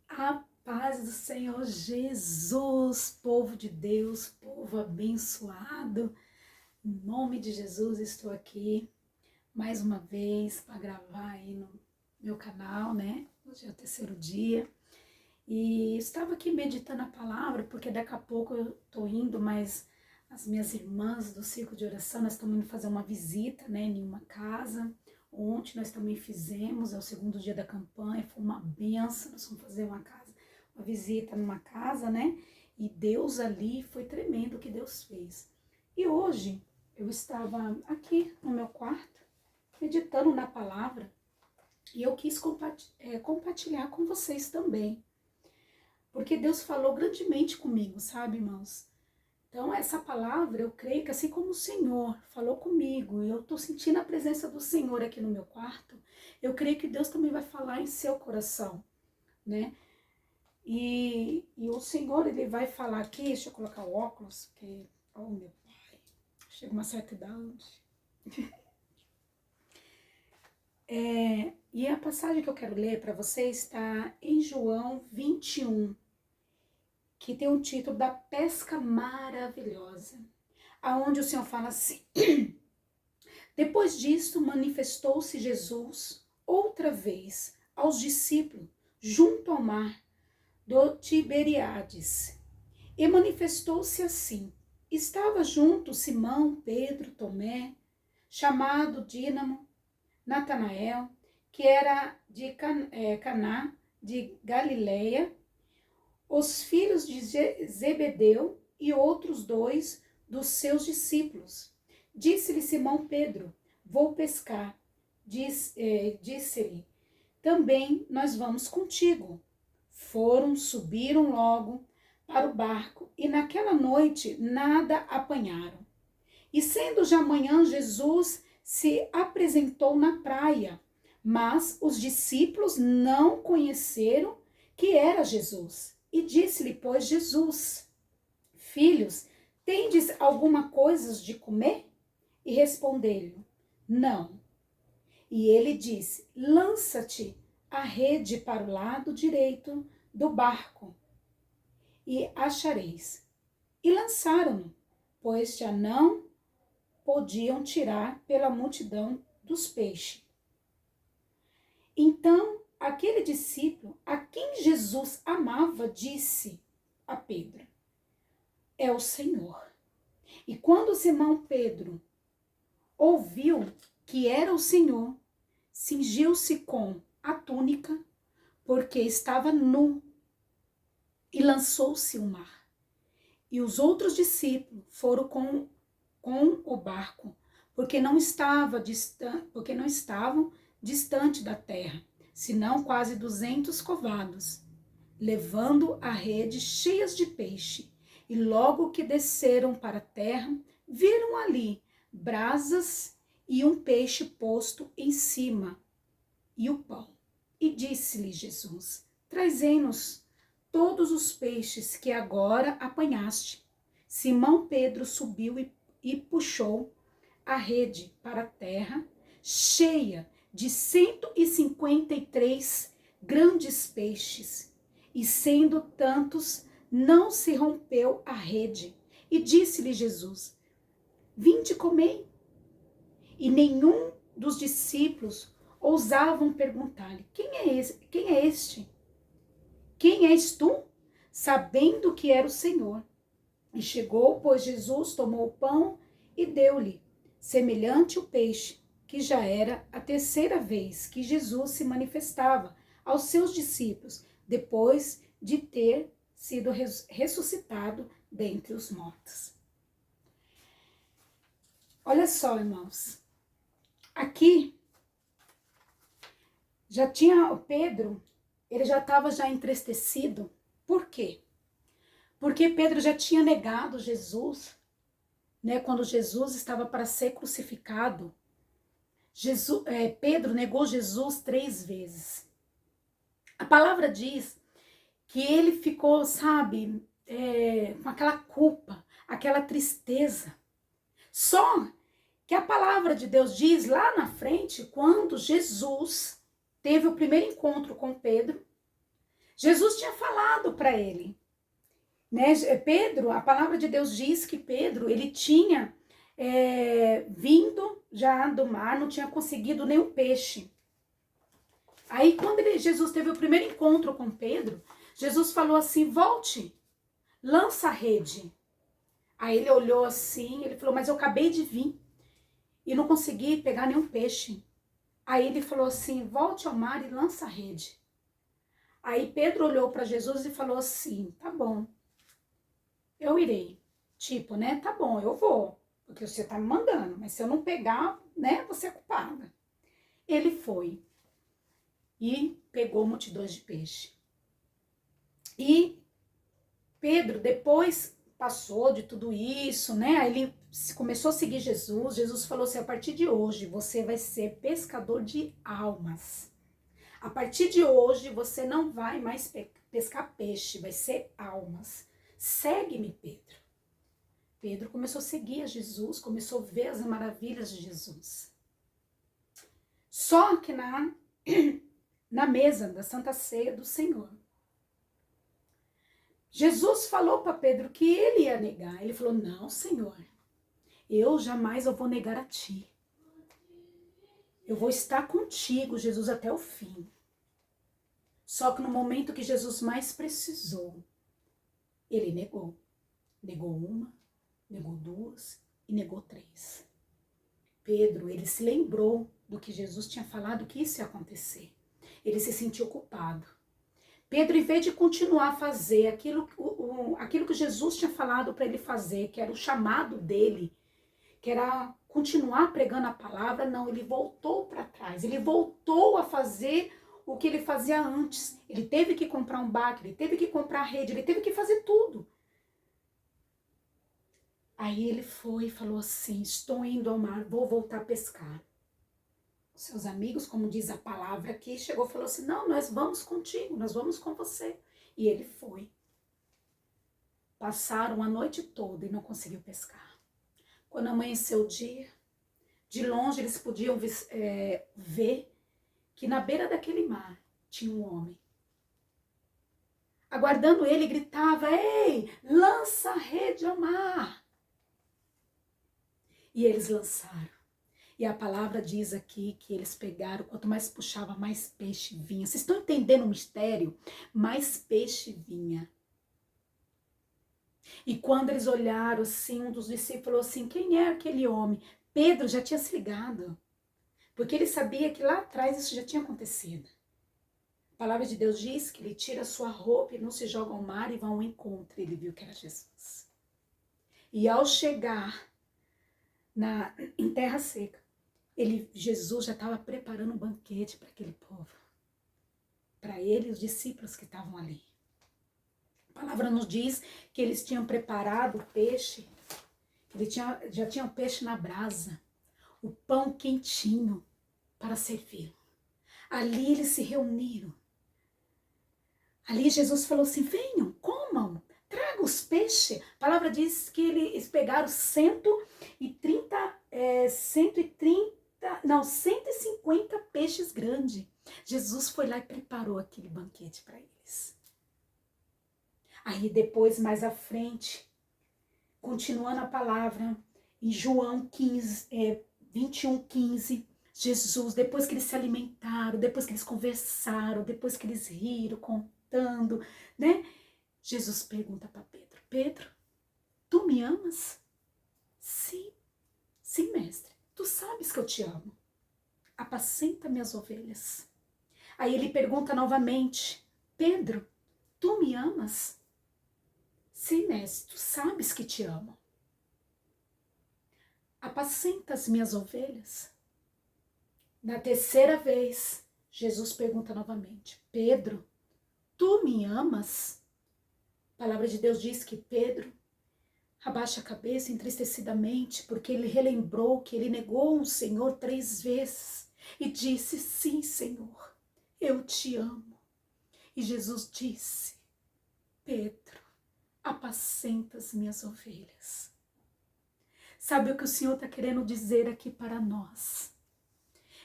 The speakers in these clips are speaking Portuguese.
A paz do Senhor Jesus, povo de Deus, povo abençoado. Em nome de Jesus, estou aqui mais uma vez para gravar aí no meu canal, né? Hoje é o terceiro dia. E estava aqui meditando a palavra, porque daqui a pouco eu estou indo, mas as minhas irmãs do Círculo de Oração, nós estamos indo fazer uma visita, né, em uma casa. Ontem nós também fizemos, é o segundo dia da campanha, foi uma benção, nós fomos fazer uma visita numa casa, né? E Deus ali, foi tremendo o que Deus fez. E hoje eu estava aqui no meu quarto, meditando na palavra, e eu quis compartilhar com vocês também. Porque Deus falou grandemente comigo, sabe, irmãos? Então, essa palavra, eu creio que assim como o Senhor falou comigo, e eu estou sentindo a presença do Senhor aqui no meu quarto, eu creio que Deus também vai falar em seu coração, né? E o Senhor, Ele vai falar aqui, deixa eu colocar o óculos, porque, oh meu Pai, chega uma certa idade. E a passagem que eu quero ler para vocês está em João 21, que tem o título da pesca maravilhosa, aonde o Senhor fala assim: depois disto manifestou-se Jesus outra vez aos discípulos junto ao mar do Tiberíades, e manifestou-se assim: estava junto Simão, Pedro, Tomé, chamado Dínamo, Natanael, que era de Caná de Galileia, os filhos de Zebedeu e outros dois dos seus discípulos. Disse-lhe Simão Pedro: vou pescar. Disse-lhe: também nós vamos contigo. Subiram logo para o barco, e naquela noite nada apanharam. E sendo já manhã, Jesus se apresentou na praia, mas os discípulos não conheceram que era Jesus. E disse-lhe, pois, Jesus: filhos, tendes alguma coisa de comer? E respondeu-lhe: não. E ele disse: lança-te a rede para o lado direito do barco, e achareis. E lançaram-no, pois já não podiam tirar pela multidão dos peixes. Então, aquele discípulo a quem Jesus amava disse a Pedro: é o Senhor. E quando Simão Pedro ouviu que era o Senhor, cingiu-se com a túnica, porque estava nu, e lançou-se ao mar. E os outros discípulos foram com o barco, porque não estavam distante da terra, senão quase 200 covados, levando a rede cheias de peixe. E logo que desceram para a terra, viram ali brasas e um peixe posto em cima, e o pão. E disse-lhe Jesus: trazei-nos todos os peixes que agora apanhaste. Simão Pedro subiu e puxou a rede para a terra, cheia de 153 grandes peixes. E sendo tantos, não se rompeu a rede. E disse-lhe Jesus: vinde comei. E nenhum dos discípulos ousavam perguntar-lhe: quem é este? Quem és tu? Sabendo que era o Senhor. E chegou, pois, Jesus, tomou o pão e deu-lhe, semelhante o peixe, que já era a terceira vez que Jesus se manifestava aos seus discípulos, depois de ter sido ressuscitado dentre os mortos. Olha só, irmãos, aqui já tinha o Pedro, ele já estava entristecido. Por quê? Porque Pedro já tinha negado Jesus, né? Quando Jesus estava para ser crucificado, Pedro negou Jesus 3 vezes. A palavra diz que ele ficou, sabe, com aquela culpa, aquela tristeza. Só que a palavra de Deus diz lá na frente, quando Jesus teve o primeiro encontro com Pedro, Jesus tinha falado para ele, né? Pedro, a palavra de Deus diz que Pedro, ele tinha vindo já do mar, não tinha conseguido nenhum peixe. Aí quando Jesus teve o primeiro encontro com Pedro, Jesus falou assim, volte, lança a rede. Aí ele olhou assim, ele falou, mas eu acabei de vir e não consegui pegar nenhum peixe. Aí ele falou assim, volte ao mar e lança a rede. Aí Pedro olhou para Jesus e falou assim, tá bom, eu irei. Tipo, né, tá bom, eu vou, porque você tá me mandando, mas se eu não pegar, né, você é culpada. Ele foi e pegou multidões de peixe. E Pedro, depois passou de tudo isso, né, aí ele começou a seguir Jesus. Jesus falou assim, a partir de hoje você vai ser pescador de almas. A partir de hoje você não vai mais pescar peixe, vai ser almas. Segue-me, Pedro. Pedro começou a seguir a Jesus, começou a ver as maravilhas de Jesus. Só que na mesa da Santa Ceia do Senhor, Jesus falou para Pedro que ele ia negar. Ele falou, não, Senhor, eu jamais vou negar a ti. Eu vou estar contigo, Jesus, até o fim. Só que no momento que Jesus mais precisou, ele negou. Negou uma, negou duas e negou três. Pedro, ele se lembrou do que Jesus tinha falado que isso ia acontecer. Ele se sentiu culpado. Pedro, em vez de continuar a fazer aquilo que Jesus tinha falado para ele fazer, que era o chamado dele, que era continuar pregando a palavra, não, ele voltou para trás. Ele voltou a fazer o que ele fazia antes. Ele teve que comprar um barco, ele teve que comprar a rede, ele teve que fazer tudo. Aí ele foi e falou assim, estou indo ao mar, vou voltar a pescar. Seus amigos, como diz a palavra aqui, chegou e falou assim, não, nós vamos contigo, nós vamos com você. E ele foi. Passaram a noite toda e não conseguiu pescar. Quando amanheceu o dia, de longe eles podiam ver que na beira daquele mar tinha um homem. Aguardando ele, gritava, ei, lança a rede ao mar. E eles lançaram. E a palavra diz aqui que eles pegaram, quanto mais puxava, mais peixe vinha. Vocês estão entendendo o mistério? Mais peixe vinha. E quando eles olharam assim, um dos discípulos falou assim, quem é aquele homem? Pedro já tinha se ligado. Porque ele sabia que lá atrás isso já tinha acontecido. A palavra de Deus diz que ele tira a sua roupa e não se joga ao mar e vai ao encontro. Ele viu que era Jesus. E ao chegar em terra seca, Jesus já estava preparando um banquete para aquele povo. Para ele e os discípulos que estavam ali. A palavra nos diz que eles tinham preparado o peixe, que já tinha o peixe na brasa, o pão quentinho para servir. Ali eles se reuniram. Ali Jesus falou assim, venham, comam, traga os peixes. A palavra diz que eles pegaram 150 peixes grandes. Jesus foi lá e preparou aquele banquete para eles. Aí depois, mais à frente, continuando a palavra, em João 21:15, Jesus, depois que eles se alimentaram, depois que eles conversaram, depois que eles riram, contando, né? Jesus pergunta para Pedro, Pedro, tu me amas? Sim, sim, mestre, tu sabes que eu te amo. Apacenta minhas ovelhas. Aí ele pergunta novamente, Pedro, tu me amas? Sim, mestre, tu sabes que te amo. Apacenta as minhas ovelhas. Na terceira vez, Jesus pergunta novamente, Pedro, tu me amas? A palavra de Deus diz que Pedro abaixa a cabeça entristecidamente, porque ele relembrou que ele negou o Senhor 3 vezes e disse, sim, Senhor, eu te amo. E Jesus disse, Pedro, apacenta as minhas ovelhas. Sabe o que o Senhor está querendo dizer aqui para nós?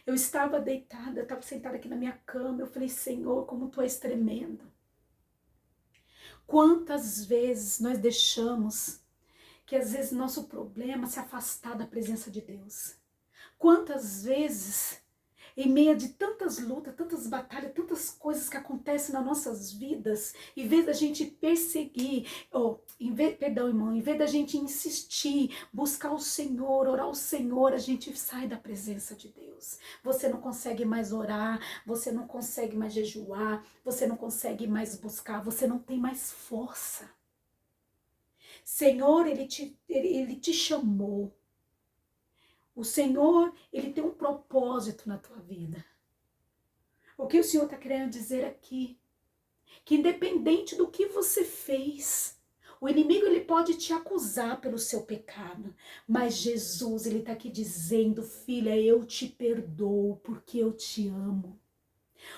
Eu estava deitada, eu estava sentada aqui na minha cama, eu falei, Senhor, como Tu és tremendo. Quantas vezes nós deixamos que às vezes nosso problema se afastar da presença de Deus? Quantas vezes, em meio de tantas lutas, tantas batalhas, tantas coisas que acontecem nas nossas vidas, em vez da gente perseguir, em vez da gente insistir, buscar o Senhor, orar ao Senhor, a gente sai da presença de Deus. Você não consegue mais orar, você não consegue mais jejuar, você não consegue mais buscar, você não tem mais força. Senhor, Ele te chamou. O Senhor, Ele tem um propósito na tua vida. O que o Senhor está querendo dizer aqui? Que independente do que você fez, o inimigo ele pode te acusar pelo seu pecado. Mas Jesus, Ele está aqui dizendo, filha, eu te perdoo porque eu te amo.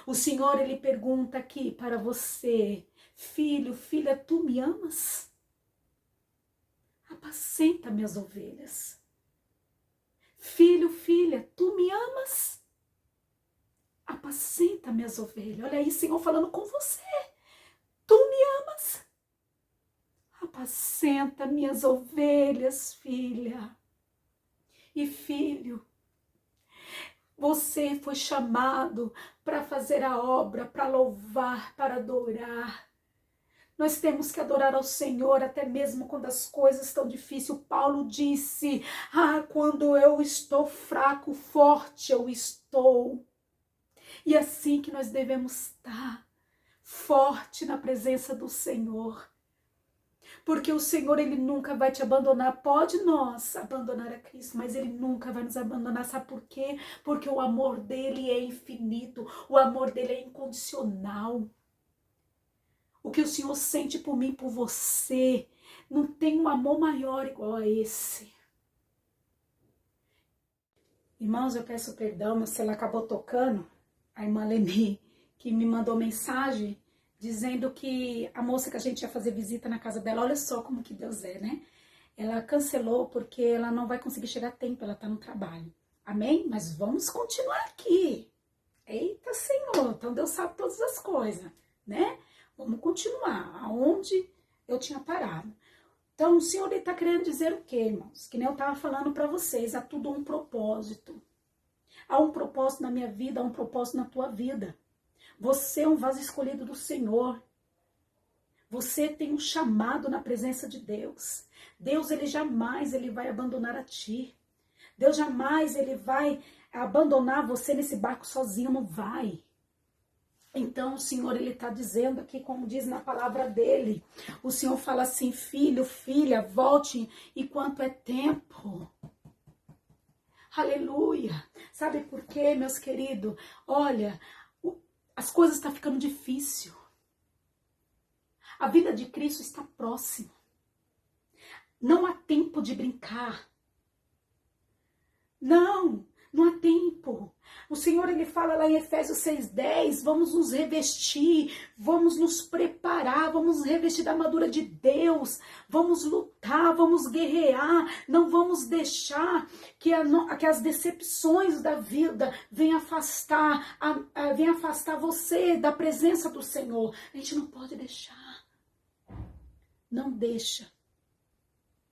O Senhor, Ele pergunta aqui para você, filho, filha, tu me amas? Apacenta minhas ovelhas. Filho, filha, tu me amas? Apacenta minhas ovelhas. Olha aí, Senhor, falando com você. Tu me amas? Apacenta minhas ovelhas, filha. E filho, você foi chamado para fazer a obra, para louvar, para adorar. Nós temos que adorar ao Senhor até mesmo quando as coisas estão difíceis. Paulo disse, quando eu estou fraco, forte eu estou. E assim que nós devemos estar, forte na presença do Senhor. Porque o Senhor, Ele nunca vai te abandonar. Pode nós abandonar a Cristo, mas Ele nunca vai nos abandonar. Sabe por quê? Porque o amor dEle é infinito, o amor dEle é incondicional. O que o Senhor sente por mim, por você, não tem um amor maior igual a esse. Irmãos, eu peço perdão, meu celular acabou tocando. A irmã Leni, que me mandou mensagem, dizendo que a moça que a gente ia fazer visita na casa dela, olha só como que Deus é, né? Ela cancelou porque ela não vai conseguir chegar a tempo, ela tá no trabalho. Amém? Mas vamos continuar aqui. Eita, Senhor, então Deus sabe todas as coisas, né? Vamos continuar aonde eu tinha parado. Então, o Senhor está querendo dizer o quê, irmãos? Que nem eu estava falando para vocês, há tudo um propósito. Há um propósito na minha vida, há um propósito na tua vida. Você é um vaso escolhido do Senhor. Você tem um chamado na presença de Deus. Deus, Ele jamais vai abandonar a ti. Deus jamais Ele vai abandonar você nesse barco sozinho, não vai. Então o Senhor, Ele está dizendo aqui, como diz na palavra dEle, o Senhor fala assim, filho, filha, volte enquanto é tempo. Aleluia. Sabe por quê, meus queridos? Olha, as coisas estão ficando difíceis. A vida de Cristo está próxima. Não há tempo de brincar. Não há tempo. O Senhor, Ele fala lá em Efésios 6:10, vamos nos revestir, vamos nos preparar, vamos nos revestir da armadura de Deus, vamos lutar, vamos guerrear, não vamos deixar que as decepções da vida venham afastar, venham afastar você da presença do Senhor. A gente não pode deixar. Não deixa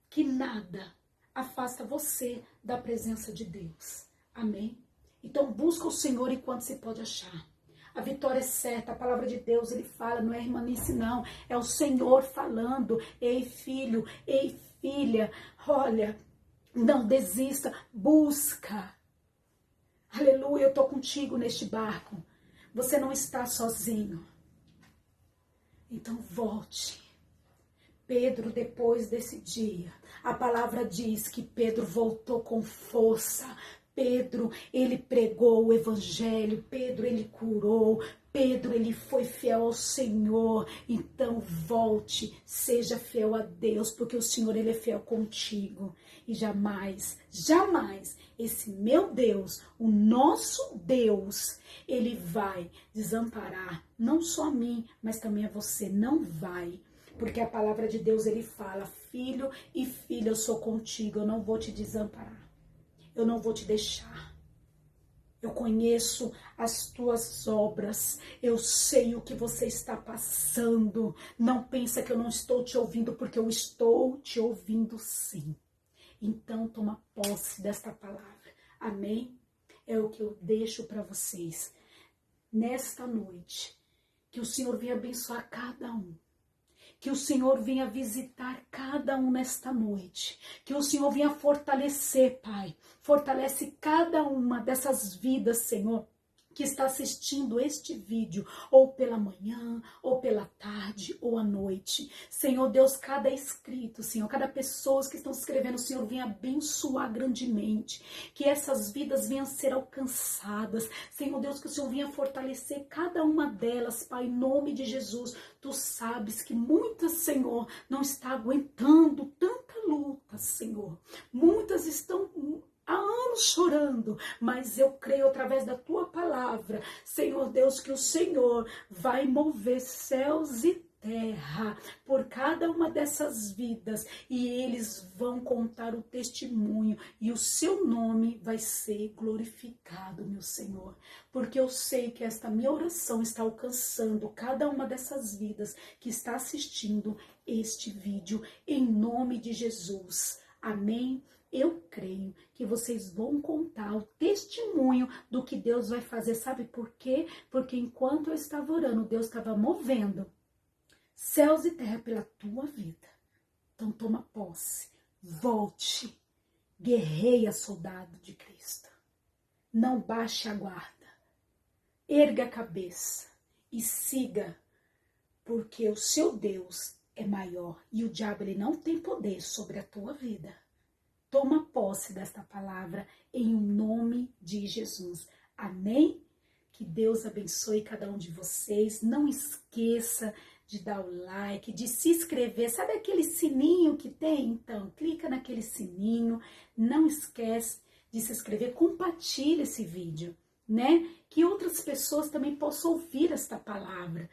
que nada afasta você da presença de Deus. Amém? Então busca o Senhor enquanto se pode achar. A vitória é certa, a palavra de Deus, Ele fala, não é a irmanice não, é o Senhor falando, ei filho, ei filha, olha, não desista, busca. Aleluia, eu estou contigo neste barco, você não está sozinho. Então volte. Pedro, depois desse dia, a palavra diz que Pedro voltou com força. Pedro, ele pregou o evangelho, Pedro, ele curou, Pedro, ele foi fiel ao Senhor. Então volte, seja fiel a Deus, porque o Senhor, ele é fiel contigo. E jamais, jamais, esse meu Deus, o nosso Deus, ele vai desamparar, não só a mim, mas também a você, não vai. Porque a palavra de Deus, ele fala: filho e filha, eu sou contigo, eu não vou te desamparar, eu não vou te deixar. Eu conheço as tuas obras, eu sei o que você está passando. Não pensa que eu não estou te ouvindo, porque eu estou te ouvindo sim. Então toma posse desta palavra, amém? É o que eu deixo para vocês nesta noite. Que o Senhor venha abençoar cada um. Que o Senhor venha visitar cada um nesta noite. Que o Senhor venha fortalecer, Pai. Fortalece cada uma dessas vidas, Senhor, que está assistindo este vídeo, ou pela manhã, ou pela tarde, ou à noite. Senhor Deus, cada inscrito, Senhor, cada pessoa que estão se inscrevendo, Senhor, venha abençoar grandemente. Que essas vidas venham ser alcançadas. Senhor Deus, que o Senhor venha fortalecer cada uma delas, Pai, em nome de Jesus. Tu sabes que muitas, Senhor, não está aguentando tanta luta, Senhor. Muitas estão há anos chorando, mas eu creio através da tua palavra, Senhor Deus, que o Senhor vai mover céus e terra por cada uma dessas vidas e eles vão contar o testemunho e o seu nome vai ser glorificado, meu Senhor, porque eu sei que esta minha oração está alcançando cada uma dessas vidas que está assistindo este vídeo, em nome de Jesus, amém? Eu creio que vocês vão contar o testemunho do que Deus vai fazer. Sabe por quê? Porque enquanto eu estava orando, Deus estava movendo céus e terra pela tua vida. Então toma posse, volte, guerreia, soldado de Cristo. Não baixe a guarda, erga a cabeça e siga, porque o seu Deus é maior e o diabo ele não tem poder sobre a tua vida. Toma posse desta palavra em nome de Jesus. Amém? Que Deus abençoe cada um de vocês. Não esqueça de dar o like, de se inscrever. Sabe aquele sininho que tem? Então, clica naquele sininho. Não esquece de se inscrever. Compartilhe esse vídeo, né? Que outras pessoas também possam ouvir esta palavra.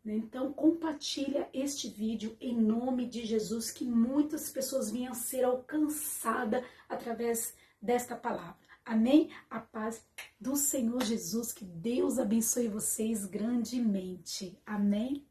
Então, compartilha este vídeo em nome de Jesus, que muitas pessoas venham a ser alcançadas através desta palavra. Amém? A paz do Senhor Jesus, que Deus abençoe vocês grandemente. Amém?